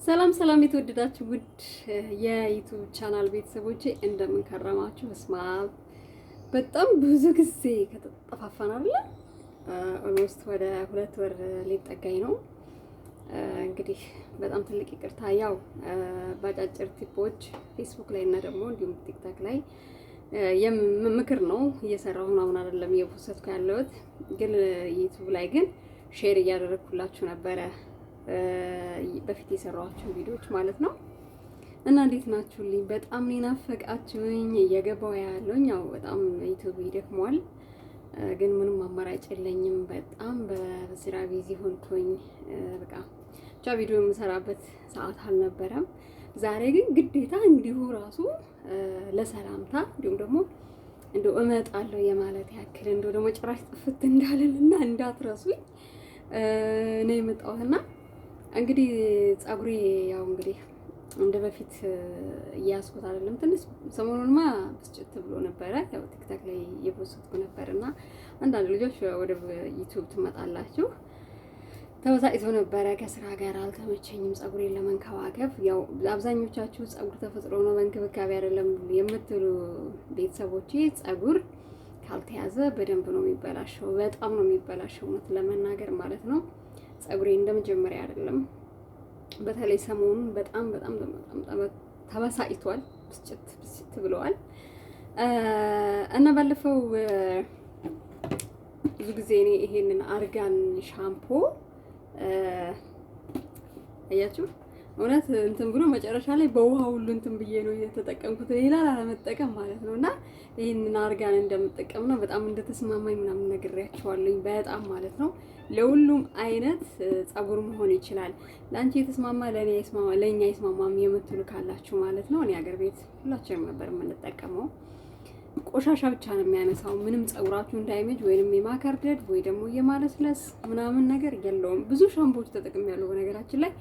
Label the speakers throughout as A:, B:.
A: ሰላም ሰላም የተወደዳችሁ ውድ የዩቲዩብ ቻናል ቤተሰቦቼ እንደምን ከረማችሁ? በስመ አብ በጣም ብዙ ጊዜ ከተጠፋፋን አይደል? ኦልሞስት ወደ 2 ወር ሊጠጋኝ ነው። እንግዲህ በጣም ትልቅ ይቅርታ። ያው ባጫጭር ቲፖች ፌስቡክ ላይ እና ደግሞ እንዲሁም ቲክታክ ላይ ምክር ነው እየሰራሁ ምናምን አይደለም እየፖስትኩ ያለሁት፣ ግን ዩቲዩብ ላይ ግን ሼር እያደረኩላችሁ ነበረ በፊት የሰራኋቸው ቪዲዮዎች ማለት ነው። እና እንዴት ናችሁልኝ? በጣም ናፈቃችሁኝ። እየገባው ያለውኝ ያው በጣም ዩቲዩብ ይደክሟል፣ ግን ምንም አማራጭ የለኝም። በጣም በስራ ቢዚ ሆንኩኝ። በቃ ብቻ ቪዲዮ የምሰራበት ሰዓት አልነበረም። ዛሬ ግን ግዴታ እንዲሁ ራሱ ለሰላምታ እንዲሁም ደግሞ እንደው እመጣለሁ የማለት ያክል እንደው ደግሞ ጭራሽ ጥፍት እንዳልልና እንዳትረሱኝ ነው የመጣሁትና እንግዲህ ፀጉሬ ያው እንግዲህ እንደ በፊት እያስኩት አይደለም። ትንሽ ሰሞኑንማ ብስጭት ብሎ ነበረ። ያው ቲክታክ ላይ እየፖስትኩ ነበርና አንዳንድ ልጆች ወደ ዩቲዩብ ትመጣላችሁ ተወሳይቶ ነበረ። ከስራ ጋር አልተመቸኝም ፀጉሬን ለመንከባከብ። ያው አብዛኞቻችሁ ፀጉር ተፈጥሮ ነው በእንክብካቤ አይደለም የምትሉ ቤተሰቦቼ፣ ፀጉር ካልተያዘ በደንብ ነው የሚበላሸው። በጣም ነው የሚበላሸው እውነት ለመናገር ማለት ነው። ፀጉሬ እንደመጀመሪያ አይደለም። በተለይ ሰሞኑን በጣም ተበሳጭቷል፣ ብስጭት ብለዋል። እና ባለፈው ብዙ ጊዜ እኔ ይሄንን አርጋን ሻምፖ አያችሁ እውነት እንትን ብሎ መጨረሻ ላይ በውሃ ሁሉ እንትን ብዬ ነው የተጠቀምኩት፣ ሌላ ላለመጠቀም ማለት ነው። እና ይሄንን አርጋን እንደምጠቀም ነው በጣም እንደተስማማኝ ምናምን ነግሬያቸዋለሁኝ። በጣም ማለት ነው ለሁሉም አይነት ፀጉር መሆን ይችላል። ለአንቺ የተስማማ ለእኔ አይስማማ ለእኛ አይስማማም የምትሉ ካላችሁ ማለት ነው። እኔ ሀገር ቤት ሁላችንም ነበር የምንጠቀመው። ቆሻሻ ብቻ ነው የሚያነሳው። ምንም ፀጉራችሁ እንዳይመጅ ወይንም የማከርደድ ወይ ደግሞ የማለስለስ ምናምን ነገር የለውም። ብዙ ሻምፖዎች ተጠቅሜያለሁ በነገራችን ላይ።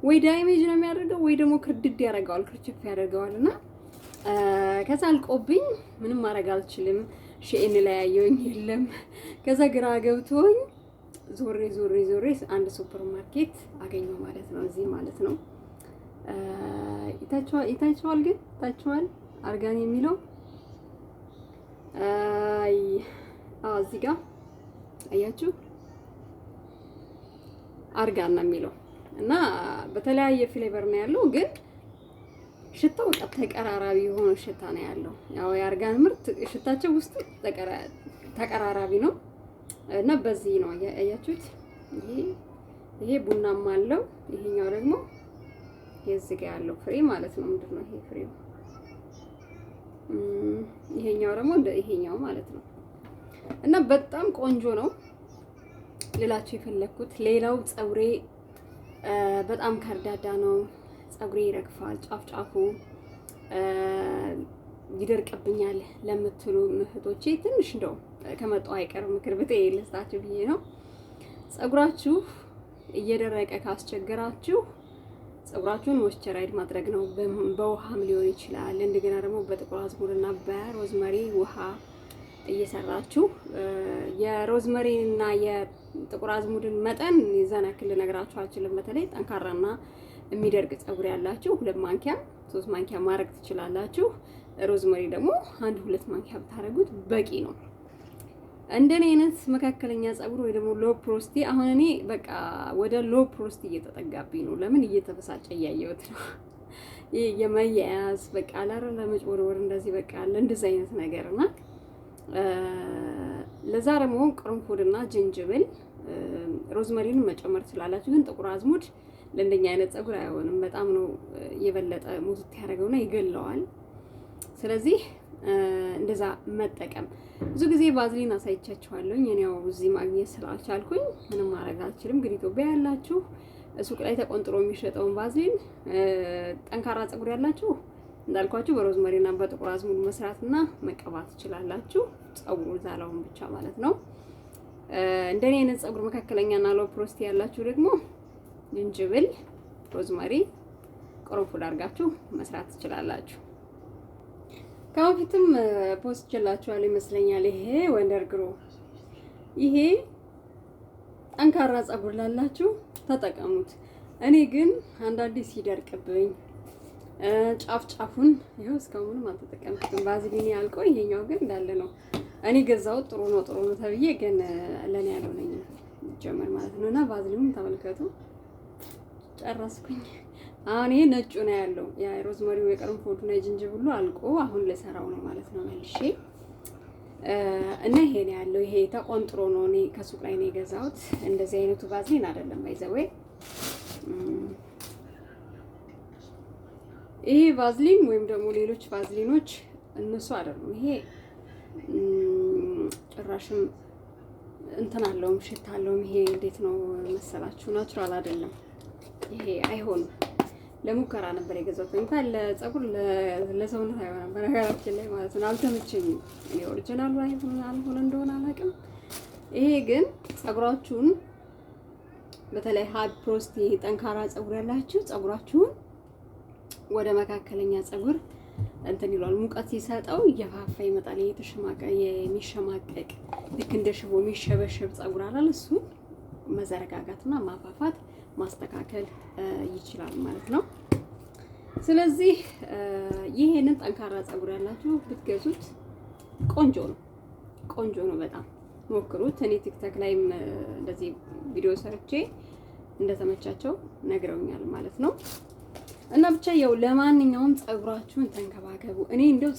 A: ወይ ዳይሜጅ ነው የሚያደርገው ወይ ደግሞ ክርድድ ያደርገዋል፣ ክርችፍ ያደርገዋል። እና ከዛ አልቆብኝ ምንም ማድረግ አልችልም። ሼን ላይ ያየሁኝ የለም። ከዛ ግራ ገብቶኝ ዞሬ አንድ ሱፐር ማርኬት አገኘው ማለት ነው፣ እዚህ ማለት ነው። ይታችኋል ግን ታችኋል አርጋን የሚለው እዚህ ጋር አያችሁ አርጋን ነው የሚለው እና በተለያየ ፍሌቨር ነው ያለው፣ ግን ሽታው በቃ ተቀራራቢ የሆነ ሽታ ነው ያለው። ያው የአርጋን ምርት ሽታቸው ውስጥ ተቀራራቢ ነው እና በዚህ ነው አያችሁት። ይሄ ቡናማ አለው፣ ይሄኛው ደግሞ የዚህ ጋር ያለው ፍሬ ማለት ነው። ምንድነው ይሄ ፍሬው? ይሄኛው ደግሞ እንደ ይሄኛው ማለት ነው። እና በጣም ቆንጆ ነው ልላችሁ የፈለኩት። ሌላው ፀጉሬ በጣም ከርዳዳ ነው። ፀጉሬ ይረግፋል፣ ጫፍጫፉ ይደርቅብኛል ለምትሉ እህቶቼ ትንሽ እንደው ከመጣው አይቀር ምክር ልስጣችሁ ብዬ ነው። ፀጉራችሁ እየደረቀ ካስቸገራችሁ ፀጉራችሁን ሞይስቸራይዝ ማድረግ ነው። በውሃም ሊሆን ይችላል። እንደገና ደግሞ በጥቁር አዝሙድና በሮዝመሪ ውሃ እየሰራችሁ የሮዝመሪና የጥቁር አዝሙድን መጠን የዛን ያክል ልነግራችሁ አልችልም። በተለይ ጠንካራና የሚደርቅ ፀጉር ያላችሁ 2 ማንኪያ 3 ማንኪያ ማድረግ ትችላላችሁ። ሮዝመሪ ደግሞ 1-2 ማንኪያ ብታረጉት በቂ ነው። እንደኔ አይነት መካከለኛ ፀጉር ወይ ደግሞ ሎ ፕሮስቲ፣ አሁን እኔ በቃ ወደ ሎ ፕሮስቲ እየተጠጋብኝ ነው። ለምን እየተበሳጨ እያየሁት ነው። ይሄ የመያያዝ በቃ አላረ ለመጭወርወር እንደዚህ በቃ አለ እንደዚህ አይነት ነገርና ለዛ ደግሞ ቅርንፉድና ዝንጅብል ሮዝመሪን መጨመር ትችላላችሁ። ግን ጥቁር አዝሙድ ለእንደኛ አይነት ፀጉር አይሆንም። በጣም ነው የበለጠ ሙዝት ያደርገውና ይገለዋል። ስለዚህ እንደዛ መጠቀም። ብዙ ጊዜ ባዝሊን አሳይቻችኋለሁ። እኔው እዚህ ማግኘት ስላልቻልኩኝ ምንም ማድረግ አልችልም። ግን ኢትዮጵያ ያላችሁ ሱቅ ላይ ተቆንጥሮ የሚሸጠውን ባዝሊን ጠንካራ ፀጉር ያላችሁ እንዳልኳችሁ በሮዝመሪና በጥቁር አዝሙድ መስራትና መቀባት ትችላላችሁ። ፀጉሩ ዛላውን ብቻ ማለት ነው። እንደኔ አይነት ፀጉር መካከለኛና ሎ ፕሮስቲ ያላችሁ ደግሞ ዝንጅብል፣ ሮዝመሪ፣ ቅርንፉድ አድርጋችሁ መስራት ትችላላችሁ። ከበፊትም ፖስት ችላችኋለሁ ይመስለኛል። ይሄ ወንደር ግሮ ይሄ ጠንካራ ፀጉር ላላችሁ ተጠቀሙት። እኔ ግን አንዳንዴ ሲደርቅብኝ ጫፍ ጫፉን ይኸው እስካሁንም አልተጠቀምኩትም። ቫዝሊን ያልቆ ይሄኛው ግን እንዳለ ነው። እኔ ገዛሁት ጥሩ ነው ተብዬ ግን ለኔ ያልሆነኝ ጀመር ማለት ነው። እና ቫዝሊኑን ተመልከቱ ጨረስኩኝ። አሁን ይሄ ነጩ ነው ያለው ያ ሮዝመሪው የቅርንፉዱና የዝንጅብሉ አልቆ አሁን ልሰራው ነው ማለት ነው መልሼ እና ይሄ ነው ያለው። ይሄ ተቆንጥሮ ነው እኔ ከሱቅ ላይ ነው የገዛሁት። እንደዚህ አይነቱ ቫዝሊን አይደለም ባይዘዌ ይሄ ቫዝሊን ወይም ደግሞ ሌሎች ቫዝሊኖች እነሱ አይደሉም። ይሄ ጭራሽም እንትን አለውም ሽታ አለውም። ይሄ እንዴት ነው መሰላችሁ? ናቹራል አይደለም። ይሄ አይሆንም። ለሙከራ ነበር የገዛሁት። እንኳን ለፀጉር ለሰውነት አይሆንም በነገራችን ላይ ማለት ነው። አልተመቸኝም። እኔ ኦሪጂናሉ አልሆነ እንደሆነ አላውቅም። ይሄ ግን ፀጉራችሁን በተለይ ሃርድ ፕሮስት ይሄ ጠንካራ ፀጉር ያላችሁ ፀጉራችሁን ወደ መካከለኛ ፀጉር እንትን ይሏል። ሙቀት ሲሰጠው እየፋፋ ይመጣል። የሚሸማቀቅ ልክ እንደ ሽቦ የሚሸበሸብ ፀጉር አላል። እሱን መዘረጋጋትና ማፋፋት ማስተካከል ይችላል ማለት ነው። ስለዚህ ይሄንን ጠንካራ ፀጉር ያላችሁ ብትገዙት ቆንጆ ነው። በጣም ሞክሩት። እኔ ቲክቶክ ላይም እንደዚህ ቪዲዮ ሰርቼ እንደተመቻቸው ነግረውኛል ማለት ነው። እና ብቻ ያው ለማንኛውም ፀጉራችሁን ተንከባከቡ። እኔ እንደው